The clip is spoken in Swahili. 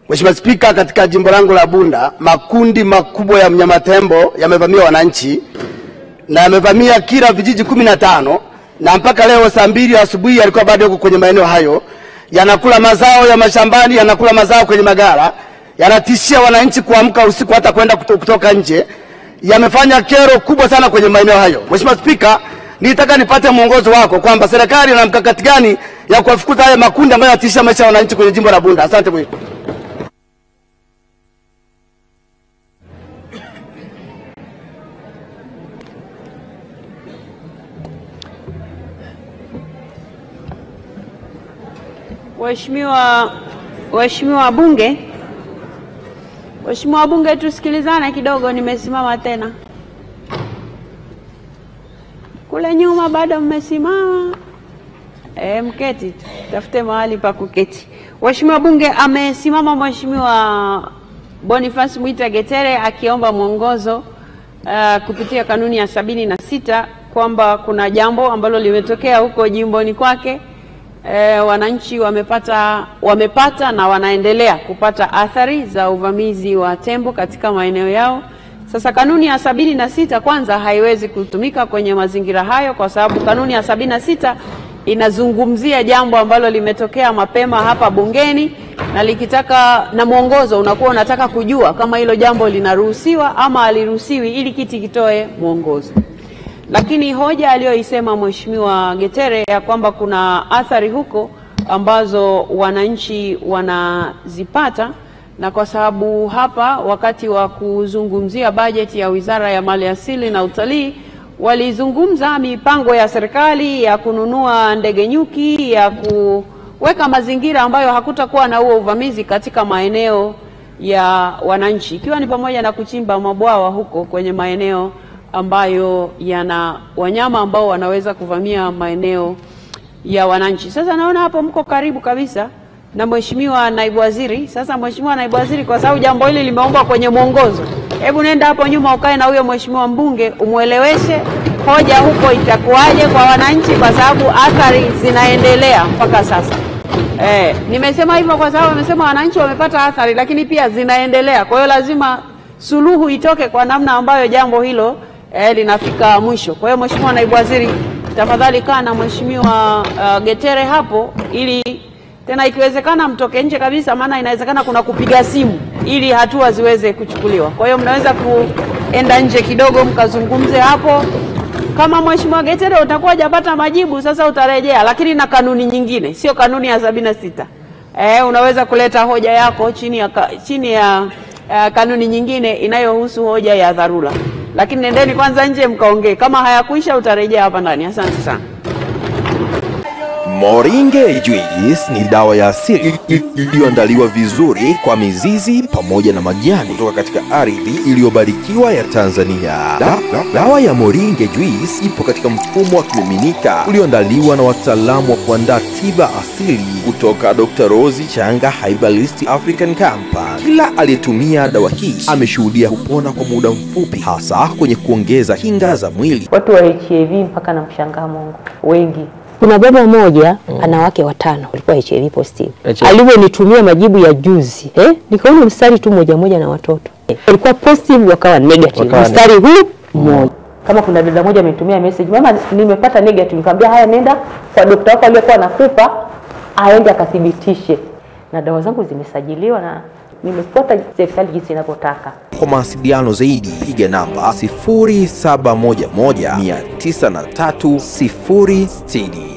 Mheshimiwa Spika, katika jimbo langu la Bunda, makundi makubwa ya mnyama tembo yamevamia wananchi na yamevamia kila vijiji 15, na mpaka leo saa 2 asubuhi yalikuwa bado yuko kwenye maeneo hayo, yanakula mazao ya mashambani, yanakula mazao kwenye magala, yanatishia wananchi kuamka usiku hata kwenda kutoka nje. Yamefanya kero kubwa sana kwenye maeneo hayo. Mheshimiwa Spika, nitaka nipate mwongozo wako kwamba serikali ina mkakati gani ya kuwafukuza haya makundi ambayo yanatishia maisha ya wananchi kwenye jimbo la Bunda. Asante Mheshimiwa. Waheshimiwa wabunge, tusikilizane kidogo. Nimesimama tena kule nyuma, bado mmesimama. Mketi, tafute mahali pa kuketi. Waheshimiwa wabunge, amesimama Mheshimiwa Boniface Mwita Getere akiomba mwongozo kupitia kanuni ya 76 kwamba kuna jambo ambalo limetokea huko jimboni kwake. Wananchi wamepata na wanaendelea kupata athari za uvamizi wa tembo katika maeneo yao. Sasa kanuni ya 76 kwanza haiwezi kutumika kwenye mazingira hayo, kwa sababu kanuni ya 76 inazungumzia jambo ambalo limetokea mapema hapa bungeni, na likitaka na mwongozo unakuwa unataka kujua kama hilo jambo linaruhusiwa ama haliruhusiwi ili kiti kitoe mwongozo. Lakini hoja aliyoisema Mheshimiwa Getere ya kwamba kuna athari huko ambazo wananchi wanazipata, na kwa sababu hapa wakati wa kuzungumzia bajeti ya Wizara ya Maliasili na Utalii walizungumza mipango ya serikali ya kununua ndege nyuki, ya kuweka mazingira ambayo hakutakuwa na huo uvamizi katika maeneo ya wananchi, ikiwa ni pamoja na kuchimba mabwawa huko kwenye maeneo ambayo yana wanyama ambao wanaweza kuvamia maeneo ya wananchi. Sasa naona hapo mko karibu kabisa na Mheshimiwa Naibu Waziri. Sasa Mheshimiwa Naibu Waziri, kwa sababu jambo hili limeomba kwenye mwongozo, hebu nenda hapo nyuma ukae na huyo Mheshimiwa mbunge umueleweshe hoja huko itakuwaje kwa wananchi, kwa sababu athari zinaendelea mpaka sasa. Nimesema hivyo kwa sababu wamesema wananchi wamepata athari, lakini pia zinaendelea. Kwa hiyo lazima suluhu itoke kwa namna ambayo jambo hilo linafika mwisho. Kwa hiyo Mheshimiwa Naibu Waziri, tafadhali kaa na Mheshimiwa Getere hapo, ili tena ikiwezekana mtoke nje kabisa, maana inawezekana kuna kupiga simu ili hatua ziweze kuchukuliwa. Kwa hiyo mnaweza kuenda nje kidogo mkazungumze hapo. Kama Mheshimiwa Getere utakuwa hujapata majibu, sasa utarejea, lakini na kanuni nyingine, sio kanuni ya 76. Unaweza kuleta hoja yako chini ya kanuni nyingine inayohusu hoja ya dharura. Lakini nendeni kwanza nje mkaongee. Kama hayakuisha utarejea hapa ndani. Asante sana. Moringe Juice ni dawa ya asili iliyoandaliwa vizuri kwa mizizi pamoja na majani kutoka katika ardhi iliyobarikiwa ya Tanzania. Dawa ya Moringe Juice ipo katika mfumo wa kimiminika ulioandaliwa na wataalamu wa kuandaa tiba asili kutoka Dr. Rose Changa Herbalist African Company. Kila aliyetumia dawa hii ameshuhudia kupona kwa muda mfupi, hasa kwenye kuongeza kinga za mwili. Watu wa HIV mpaka na mshangaa Mungu wengi. Kuna baba mmoja ana wake 5 walikuwa HIV positive. Alivyonitumia majibu ya juzi, nikaona mstari tu moja na watoto. Walikuwa positive wakawa negative. Mstari huu mmoja. Kama kuna dada moja amenitumia message, mama nimepata negative, nikamwambia haya nenda kwa daktari wako aliyekuwa anakupa aende akathibitishe. Na dawa zangu zimesajiliwa na nimefuata serikali jinsi inavyotaka. Kwa mawasiliano zaidi piga namba 0711 903 060.